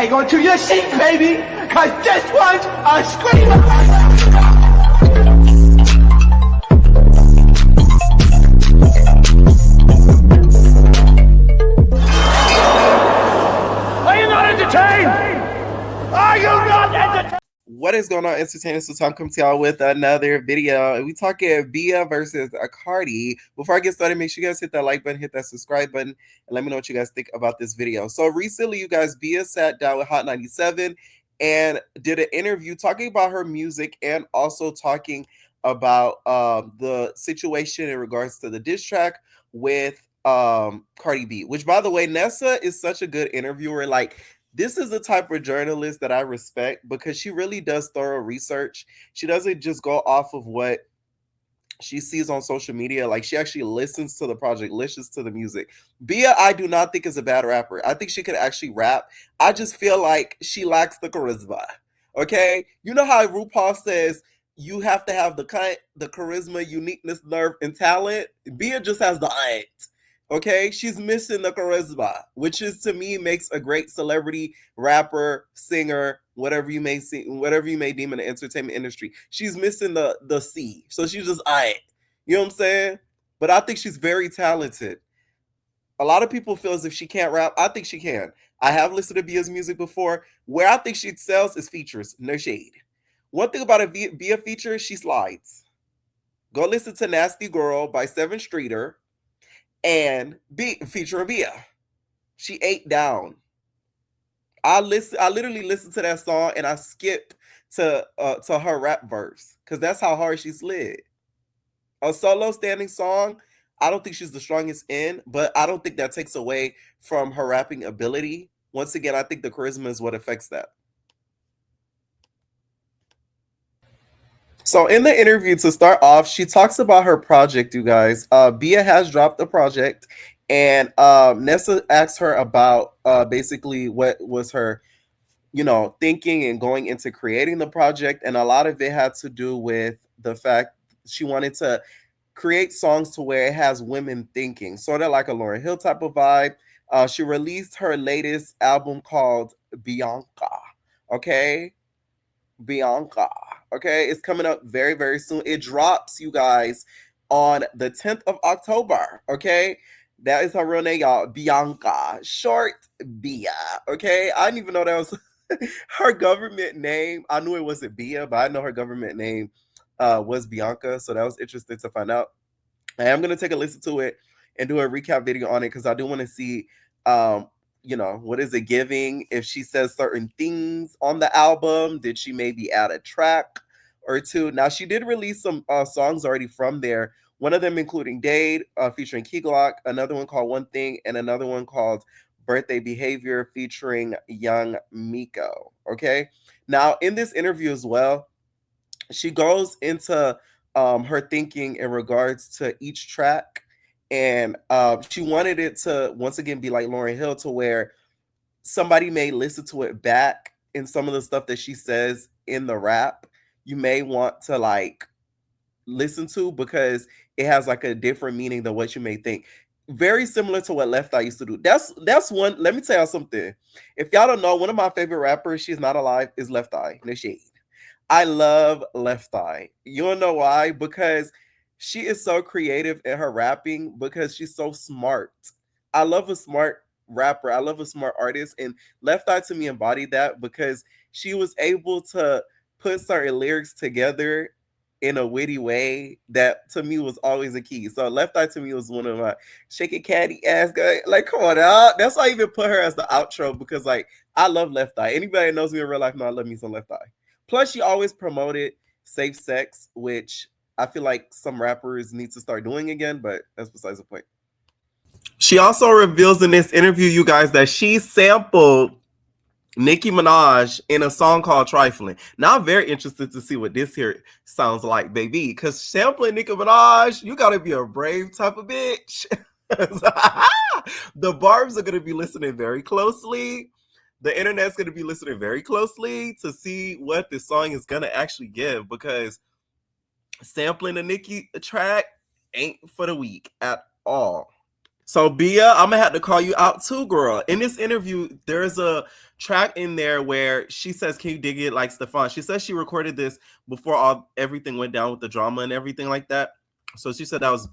Hang on to your seat, baby, cause this one's a screamer. Are you not entertained? Are you not entertained? What is going on, entertainers? So Tom comes to y'all with another video. We talking Bia versus Cardi. Before I get started, make sure you guys hit that like button, hit that subscribe button, and let me know what you guys think about this video. So recently, you guys, Bia sat down with Hot 97 and did an interview talking about her music and also talking about the situation in regards to the diss track with Cardi B. Which, by the way, Nessa is such a good interviewer. Like, this is the type of journalist that I respect because she really does thorough research. She doesn't just go off of what she sees on social media. Like, she actually listens to the project, listens to the music. Bia, I do not think is a bad rapper. I think she could actually rap. I just feel like she lacks the charisma. Okay? You know how RuPaul says you have to have the charisma, uniqueness, nerve, and talent? Bia just has the ain't. Okay, she's missing the charisma, which is to me makes a great celebrity, rapper, singer, whatever you may see, whatever you may deem in the entertainment industry. She's missing the C, so she's just You know what I'm saying? But I think she's very talented. A lot of people feel as if she can't rap. I think she can. I have listened to Bia's music before. Where I think she excels is features. No shade. One thing about a Bia feature, she slides. Go listen to Nasty Girl by Seven Streeter and featuring Bia. She ate down. I literally listened to that song and I skipped to her rap verse because that's how hard she slid. A solo standing song, I don't think she's the strongest in, but I don't think that takes away from her rapping ability. Once again, I think the charisma is what affects that. So in the interview, to start off, she talks about her project, you guys. Bia has dropped a project, and Nessa asked her about basically what was her, thinking and going into creating the project. And a lot of it had to do with the fact she wanted to create songs to where it has women thinking, sort of like a Lauryn Hill type of vibe. She released her latest album called Bianca. Okay? Bianca. Okay, it's coming up very, very soon. It drops, you guys, on the 10th of October. Okay, that is her real name, y'all. Bianca, short Bia. Okay, I didn't even know that was her government name. I knew it wasn't Bia, but I know her government name was Bianca. So that was interesting to find out. I am gonna take a listen to it and do a recap video on it because I do want to see what is it giving? If she says certain things on the album, did she maybe add a track or two? Now, she did release some songs already from there. One of them including Dade, featuring Key Glock, another one called One Thing, and another one called Birthday Behavior featuring Young Miko. Okay. Now, in this interview as well, she goes into her thinking in regards to each track. And she wanted it to once again be like Lauryn Hill, to where somebody may listen to it back and some of the stuff that she says in the rap, you may want to like listen to because it has like a different meaning than what you may think. Very similar to what Left Eye used to do. That's one. Let me tell y'all something. If y'all don't know, one of my favorite rappers, she's not alive, is Left Eye. No shade. I love Left Eye. You don't know why? Because she is so creative in her rapping because she's so smart. I love a smart rapper. I love a smart artist. And Left Eye to me embodied that because she was able to put certain lyrics together in a witty way that to me was always a key. So Left Eye to me was one of my shake it caddy ass guy. Like, come on out. That's why I even put her as the outro because like I love Left Eye. Anybody that knows me in real life know I love me some Left Eye. Plus, she always promoted safe sex, which I feel like some rappers need to start doing again, but that's besides the point. She also reveals in this interview, you guys, that she sampled Nicki Minaj in a song called Trifling. Now, I'm very interested to see what this here sounds like, baby, because sampling Nicki Minaj, you got to be a brave type of bitch. The barbs are going to be listening very closely. The internet's going to be listening very closely to see what this song is going to actually give, because sampling a Nicki track ain't for the weak at all. So Bia, I'm gonna have to call you out too, girl. In this interview, there's a track in there where she says, "Can you dig it?" Like Stefan. She says she recorded this before everything went down with the drama and everything like that. So she said that was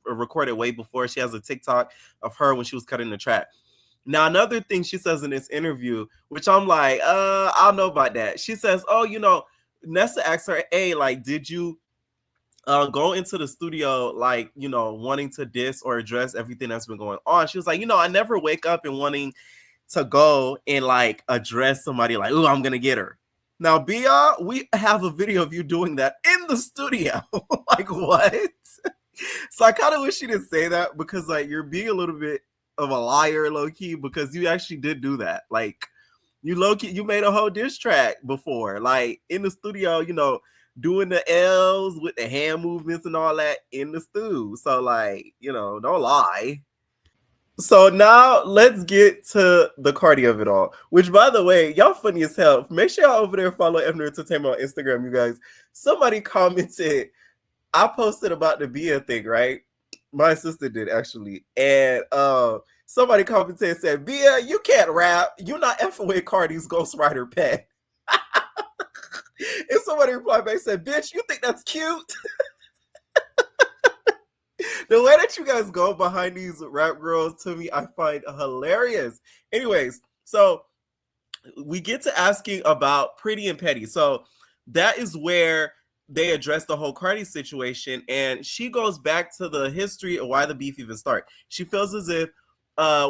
recorded way before. She has a TikTok of her when she was cutting the track. Now, another thing she says in this interview, which I'm like, I don't know about that. She says, "Oh, Nessa asked her, hey, like, did you go into the studio, like, wanting to diss or address everything that's been going on?" She was like, I never wake up and wanting to go and like address somebody like, "Oh, I'm gonna get her." Now, Bia, we have a video of you doing that in the studio. Like, what? So I kind of wish she didn't say that, because like you're being a little bit of a liar, low key, because you actually did do that. Like, you low key, you made a whole diss track before, like in the studio, doing the L's with the hand movements and all that in the stew. So like, don't lie. So now let's get to the Cardi of it all, which, by the way, y'all funny as hell. Make sure y'all over there follow Ebner Entertainment on Instagram, you guys. Somebody commented, I posted about the Bia thing, right? My sister did, actually. And somebody commented and said, "Bia, you can't rap. You're not effing with Cardi's ghostwriter pen." And somebody replied back and said, "Bitch, you think that's cute?" The way that you guys go behind these rap girls, to me, I find hilarious. Anyways, so we get to asking about Pretty and Petty. So that is where they address the whole Cardi situation, and she goes back to the history of why the beef even started. She feels as if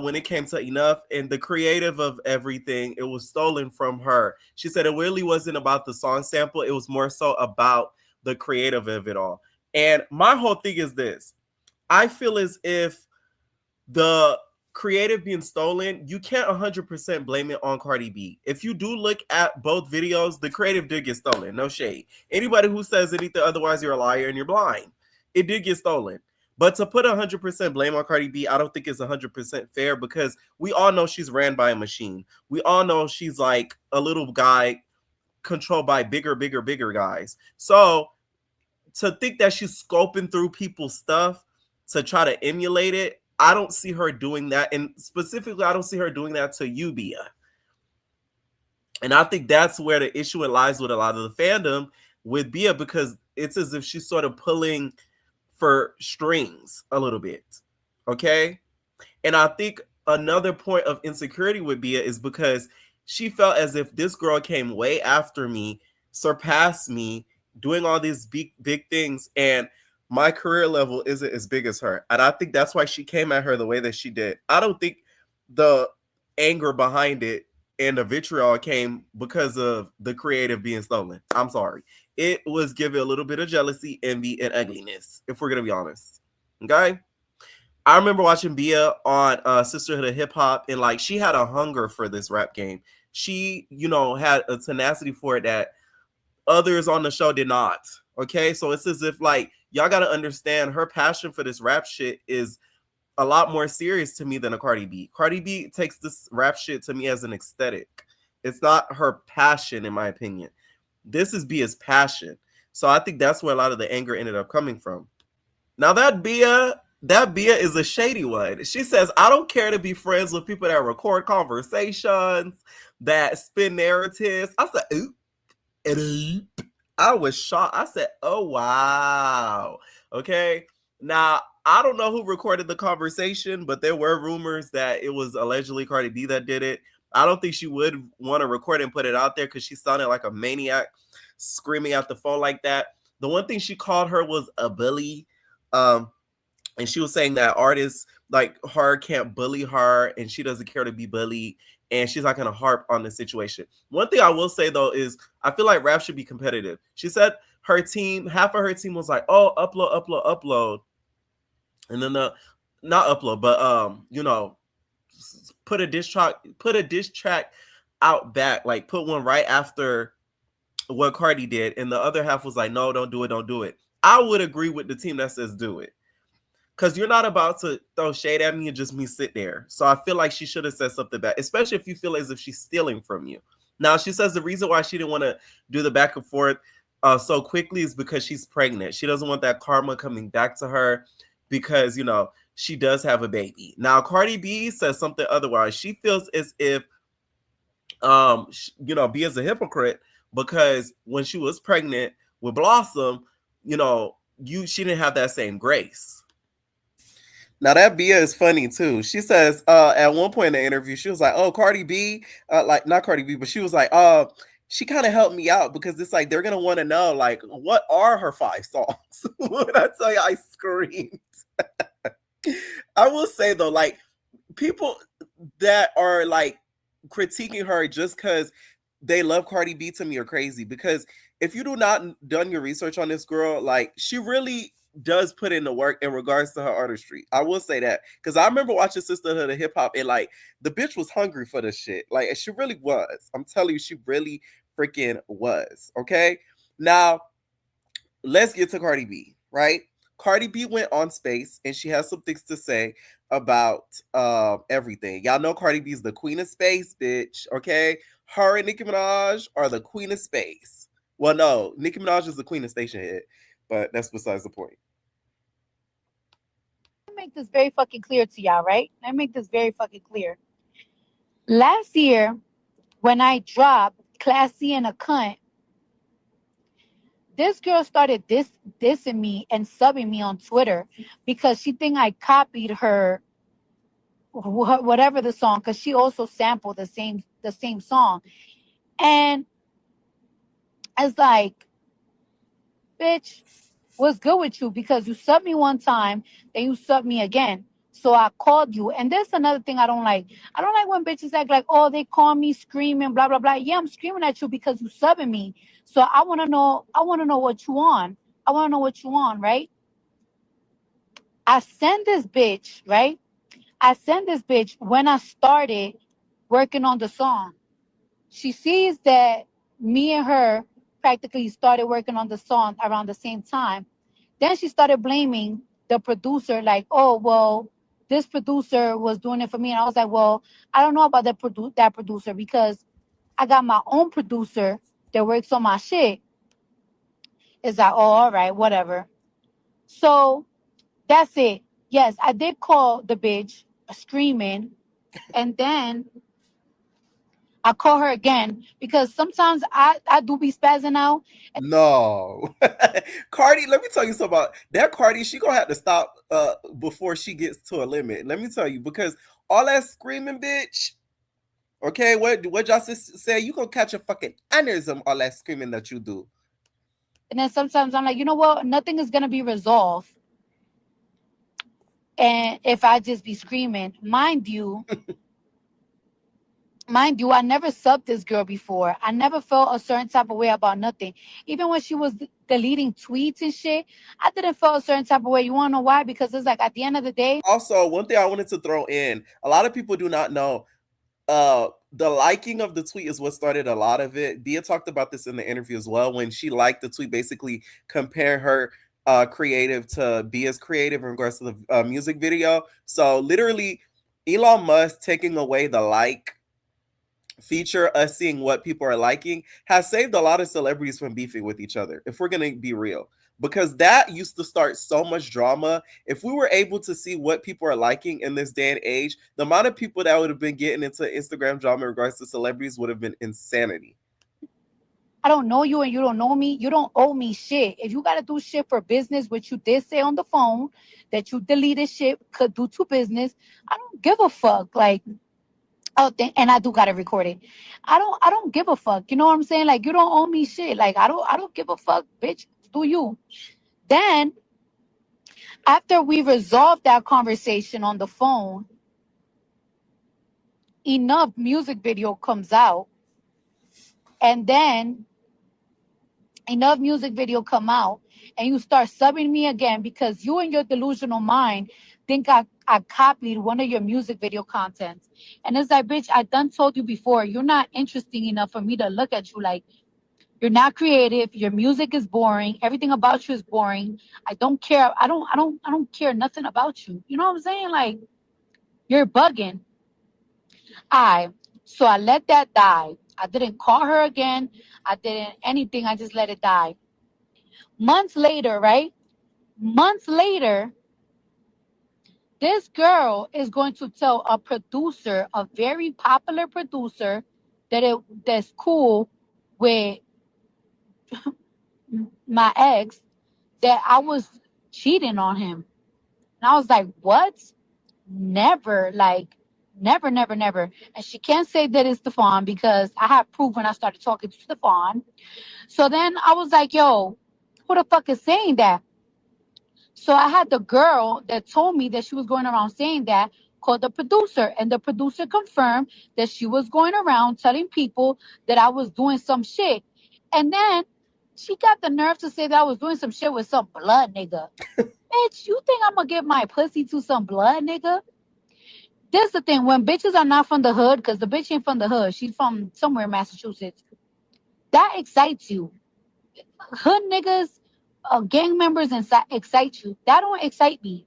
when it came to Enough and the creative of everything, it was stolen from her. She said it really wasn't about the song sample, it was more so about the creative of it all. And my whole thing is this: I feel as if the creative being stolen, you can't 100% blame it on Cardi B. If you do look at both videos, the creative did get stolen. No shade. Anybody who says anything otherwise, you're a liar and you're blind. It did get stolen. But to put 100% blame on Cardi B, I don't think it's 100% fair, because we all know she's ran by a machine. We all know she's like a little guy controlled by bigger guys. So to think that she's scoping through people's stuff to try to emulate it, I don't see her doing that. And specifically, I don't see her doing that to you, Bia. And I think that's where the issue lies with a lot of the fandom with Bia, because it's as if she's sort of pulling for strings a little bit. Okay? And I think another point of insecurity with Bia is because she felt as if this girl came way after me, surpassed me, doing all these big things, and my career level isn't as big as her. And I think that's why she came at her the way that she did. I don't think the anger behind it and the vitriol came because of the creative being stolen. I'm sorry. It was given a little bit of jealousy, envy, and ugliness, if we're going to be honest. Okay? I remember watching Bia on Sisterhood of Hip Hop, and like she had a hunger for this rap game. She, had a tenacity for it that others on the show did not. Okay, so it's as if like y'all got to understand her passion for this rap shit is a lot more serious to me than a Cardi B. Cardi B takes this rap shit to me as an aesthetic. It's not her passion, in my opinion. This is Bia's passion. So I think that's where a lot of the anger ended up coming from. Now that Bia is a shady one. She says, "I don't care to be friends with people that record conversations, that spin narratives." I said, oop. I was shocked. I said, "Oh, wow." Okay. Now, I don't know who recorded the conversation, but there were rumors that it was allegedly Cardi B that did it. I don't think she would want to record it and put it out there, because she sounded like a maniac screaming at the phone like that. The one thing she called her was a bully. And she was saying that artists like her can't bully her, and she doesn't care to be bullied, and she's not going to harp on the situation. One thing I will say, though, is I feel like rap should be competitive. She said her team, half of her team was like, "Oh, upload." And then not upload, but put a diss track out back, like put one right after what Cardi did. And the other half was like, "No, don't do it. I would agree with the team that says do it. Because you're not about to throw shade at me and just me sit there. So I feel like she should have said something back, especially if you feel as if she's stealing from you. Now, she says the reason why she didn't want to do the back and forth so quickly is because she's pregnant. She doesn't want that karma coming back to her, because, she does have a baby. Now, Cardi B says something otherwise. She feels as if, B is a hypocrite because when she was pregnant with Blossom, she didn't have that same grace. Now that Bia is funny too. She says at one point in the interview, she was like, "Oh, Cardi B, like not Cardi B, but she was like, she kind of helped me out because it's like they're gonna want to know like what are her 5 songs." When I tell you, I screamed. I will say though, like people that are like critiquing her just because they love Cardi B to me are crazy. Because if you do not done your research on this girl, like she really does put in the work in regards to her artistry. I will say that because I remember watching Sisterhood of Hip Hop and like the bitch was hungry for this shit. Like she really was. I'm telling you, she really freaking was. Okay, now let's get to Cardi B, right? Cardi B went on Space and she has some things to say about everything. Y'all know Cardi B is the queen of space, bitch. Okay, her and Nicki Minaj are the queen of space. Well, no, Nicki Minaj is the queen of station head, but that's besides the point. Let me make this very fucking clear to y'all, right? Let me make this very fucking clear. Last year, when I dropped Classy and a Cunt, this girl started dissing me and subbing me on Twitter because she think I copied her whatever the song, because she also sampled the same song. And it's like, bitch, what's good with you? Because you subbed me one time, then you subbed me again. So I called you. And there's another thing I don't like. I don't like when bitches act like, oh, they call me screaming, blah, blah, blah. Yeah, I'm screaming at you because you subbing me. So I wanna know what you on. I wanna know what you on, right? I send this bitch, right? I sent this bitch when I started working on the song. She sees that me and her practically started working on the song around the same time. Then she started blaming the producer, like, oh, well, this producer was doing it for me. And I was like, well, I don't know about that producer because I got my own producer that works on my shit. It's like, oh, all right, whatever. So that's it. Yes, I did call the bitch screaming. And then I call her again because sometimes I do be spazzing out. No, Cardi. Let me tell you something about that. Cardi, she gonna have to stop before she gets to a limit. Let me tell you because all that screaming, bitch. Okay, what Justice say? You gonna catch a fucking aneurysm all that screaming that you do. And then sometimes I'm like, you know what? Nothing is gonna be resolved. And if I just be screaming, mind you, I never subbed this girl before. I never felt a certain type of way about nothing. Even when she was deleting tweets and shit, I didn't feel a certain type of way. You wanna know why? Because it's like at the end of the day, Also, one thing I wanted to throw in: a lot of people do not know. The liking of the tweet is what started a lot of it. Bia talked about this in the interview as well when she liked the tweet, basically compare her creative to Bia's creative in regards to the music video. So literally, Elon Musk taking away the like feature, us seeing what people are liking, has saved a lot of celebrities from beefing with each other, if we're going to be real. Because that used to start so much drama. If we were able to see what people are liking in this day and age, the amount of people that would have been getting into Instagram drama in regards to celebrities would have been insanity. I don't know you and you don't know me. You don't owe me shit. If you gotta do shit for business, which you did say on the phone that you deleted shit could do to business, I don't give a fuck. Like, oh, and I do gotta record it. I don't give a fuck. You know what I'm saying? Like, you don't owe me shit. Like, I don't give a fuck, bitch. Do you? Then after we resolved that conversation on the phone, enough music video comes out, and then enough music video come out, and you start subbing me again because you and your delusional mind think I copied one of your music video contents. And it's like, bitch, I done told you before, you're not interesting enough for me to look at you. Like, you're not creative, your music is boring, everything about you is boring. I don't care. I don't care nothing about you. You know what I'm saying? Like, you're bugging. I So I let that die. I didn't call her again. I didn't anything. I just let it die. Months later, right? Months later, This girl is going to tell a producer, a very popular producer, that's cool with my ex, that I was cheating on him. And I was like, what? Never, like, never, never, never. And she can't say that it's Stefan because I have proof when I started talking to Stefan. So then I was like, yo, who the fuck is saying that? So I had the girl that told me that she was going around saying that, called the producer. And the producer confirmed that she was going around telling people that I was doing some shit. And then she got the nerve to say that I was doing some shit with some blood nigga. Bitch, you think I'm gonna give my pussy to some blood nigga? This the thing, when bitches are not from the hood, because the bitch ain't from the hood, she's from somewhere in Massachusetts. That excites you. Hood niggas, gang members, excite you. That don't excite me.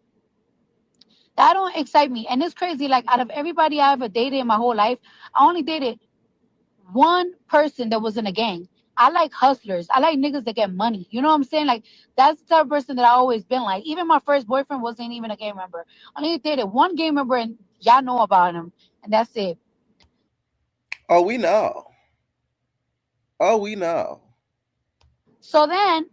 That don't excite me. And it's crazy. Like, out of everybody I ever dated in my whole life, I only dated one person that was in a gang. I like hustlers. I like niggas that get money. You know what I'm saying? Like, that's the type of person that I always been like. Even my first boyfriend wasn't even a gang member. I only dated one gang member, and y'all know about him. And that's it. Oh, we know. Oh, we know. So then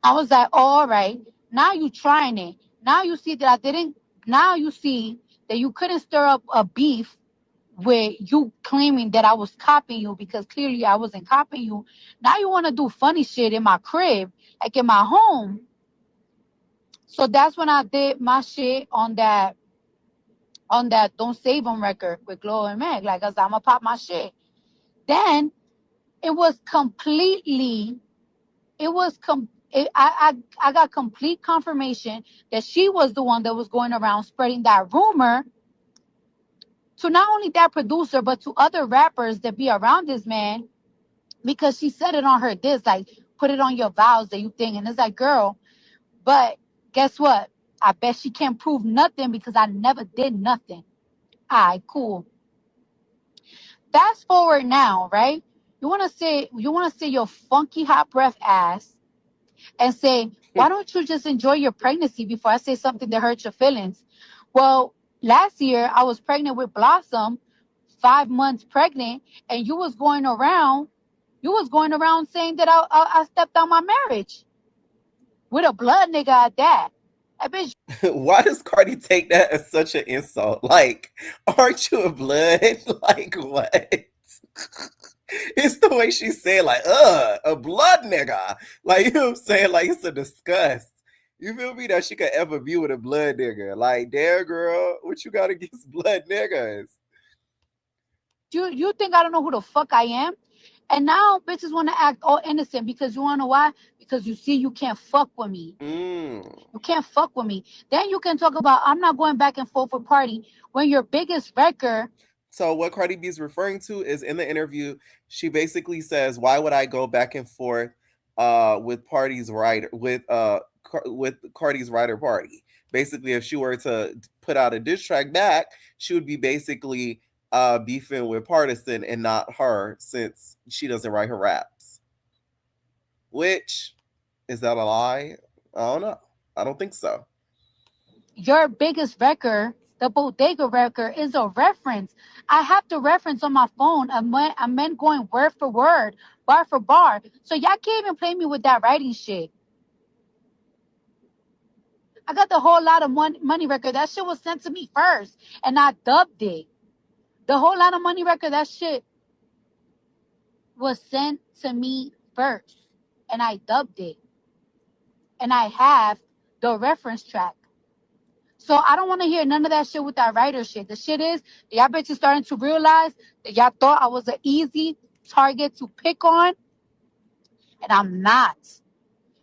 I was like, oh, all right. Now you trying it. Now you see that I didn't. Now you see that you couldn't stir up a beef with you claiming that I was copying you, because clearly I wasn't copying you. Now you want to do funny shit in my crib, like in my home. So that's when I did my shit on that Don't Save 'em record with Glow and Meg. Like, cause I'ma pop my shit. Then it was completely, it was I got complete confirmation that she was the one that was going around spreading that rumor to not only that producer but to other rappers that be around this man, because she said it on her disc, like, put it on your vows that you think. And it's like, girl, but guess what? I bet she can't prove nothing because I never did nothing. All right, cool. Fast forward now, right? You wanna say your funky hot breath ass and say, why don't you just enjoy your pregnancy before I say something that hurts your feelings? Well, last year I was pregnant with Blossom, 5 months pregnant, and you was going around saying that I stepped on my marriage with a blood nigga at that. That bitch, Why does Cardi take that as such an insult? Like, aren't you a blood? Like, what? It's the way she said, like, a blood nigga. Like, you know what I'm saying? Like, it's a disgust. You feel me? That she could ever be with a blood nigga. Like, damn, girl, what you got against blood niggas? you think I don't know who the fuck I am? And now bitches want to act all innocent because you want to know why? Because you see you can't fuck with me. Mm. You can't fuck with me. Then you can talk about I'm not going back and forth with Party when your biggest record. So what Cardi B is referring to is in the interview, she basically says, "Why would I go back and forth with Party's writer with Cardi's writer party? Basically, if she were to put out a diss track back, she would be basically beefing with Partisan and not her, since she doesn't write her raps. Which, is that a lie? I don't know. I don't think so. Your biggest record, the Bodega record, is a reference. I have the reference on my phone. I meant going word for word, bar for bar. So y'all can't even play me with that writing shit. I got the whole lot of money record. That shit was sent to me first, and I dubbed it. The whole lot of money record. That shit was sent to me first, and I dubbed it, and I have the reference track. So I don't want to hear none of that shit with that writer shit. The shit is, y'all bitches starting to realize that y'all thought I was an easy target to pick on, and I'm not.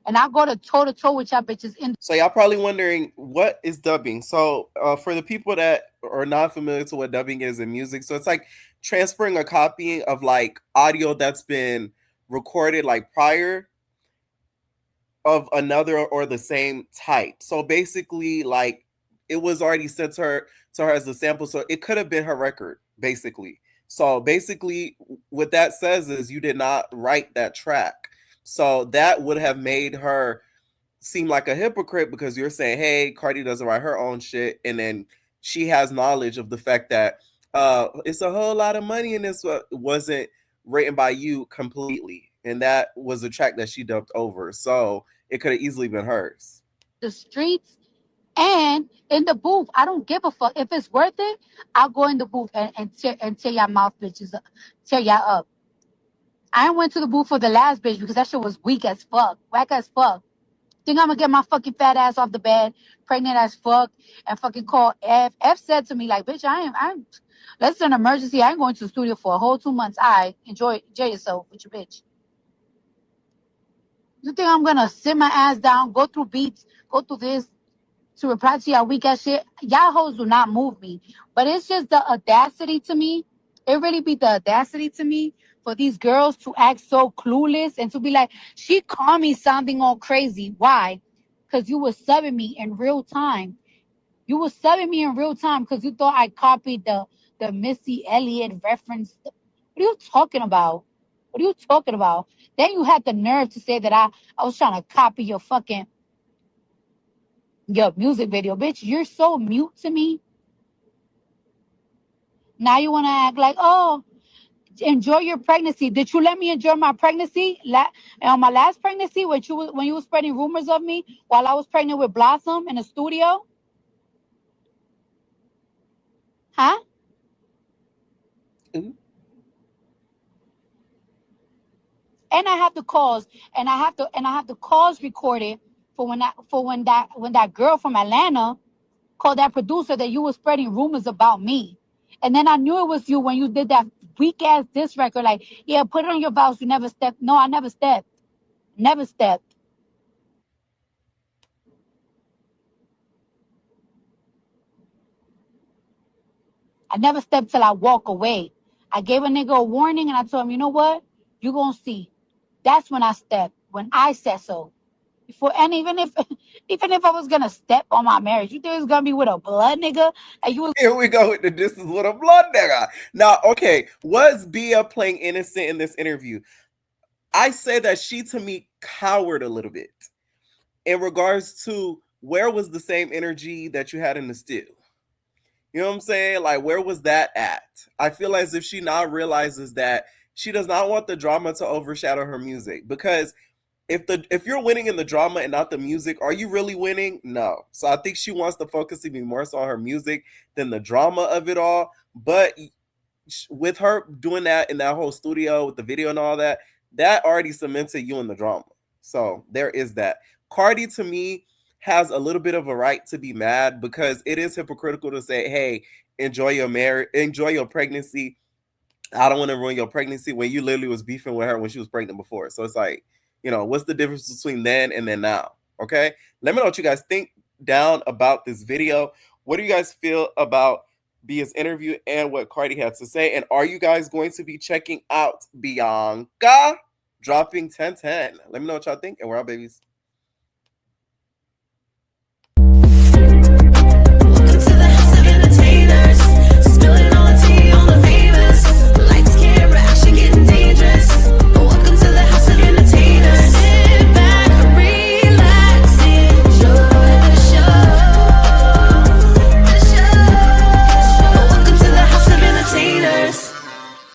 And I go to toe with y'all bitches in. So y'all probably wondering what is dubbing. So for the people that are not familiar to what dubbing is in music, so it's like transferring a copy of like audio that's been recorded like prior of another or the same type. So basically, like, it was already sent to her as a sample, so it could have been her record basically. So basically, what that says is you did not write that track. So that would have made her seem like a hypocrite because you're saying, hey, Cardi doesn't write her own shit, and then she has knowledge of the fact that it's a whole lot of money in this wasn't written by you completely, and that was a track that she dubbed over, so it could have easily been hers. The streets and in the booth. I don't give a fuck. If it's worth it, I'll go in the booth and tear y'all mouth bitches up, tear y'all up. I went to the booth for the last bitch because that shit was weak as fuck, whack as fuck. Think I'm gonna get my fucking fat ass off the bed, pregnant as fuck, and fucking call F. F said to me like, "Bitch, I'm. That's an emergency. I ain't going to the studio for a whole 2 months. I enjoy yourself with your bitch. You think I'm gonna sit my ass down, go through beats, go through this to reply to y'all weak ass shit? Y'all hoes do not move me. But it's just the audacity to me. It really be the audacity to me for these girls to act so clueless and to be like, she called me sounding all crazy. Why? Because you were subbing me in real time. You were subbing me in real time because you thought I copied the Missy Elliott reference. What are you talking about? What are you talking about? Then you had the nerve to say that I was trying to copy your music video. Bitch, you're so mute to me. Now you want to act like, oh, enjoy your pregnancy. Did you let me enjoy my pregnancy? On my last pregnancy, when you were spreading rumors of me while I was pregnant with Blossom in a studio? Huh? Ooh. And I have the calls, and I have the calls recorded when that girl from Atlanta called that producer that you were spreading rumors about me. And then I knew it was you when you did that weak ass diss record. Like, yeah, put it on your vows. You never stepped. No, I never stepped. Never stepped. I never stepped till I walk away. I gave a nigga a warning and I told him, you know what? You gonna see. That's when I stepped. When I said so. Before, and even if I was gonna step on my marriage, you think it was gonna be with a blood nigga? And you was Here we go with the this is with a blood nigga. Now, okay, was Bia playing innocent in this interview? I say that she to me cowered a little bit in regards to where was the same energy that you had in the stew. You know what I'm saying? Like, where was that at? I feel as if she now realizes that she does not want the drama to overshadow her music, because if you're winning in the drama and not the music, are you really winning? No. So I think she wants to focus even more so on her music than the drama of it all. But with her doing that in that whole studio with the video and all that, that already cemented you in the drama. So there is that. Cardi to me has a little bit of a right to be mad because it is hypocritical to say, "Hey, enjoy your marriage, enjoy your pregnancy. I don't want to ruin your pregnancy," when you literally was beefing with her when she was pregnant before. So it's like, what's the difference between then and then now? Okay. Let me know what you guys think down about this video. What do you guys feel about Bia's interview and what Cardi had to say? And are you guys going to be checking out Bianca dropping 1010? Let me know what y'all think. And we're out, babies.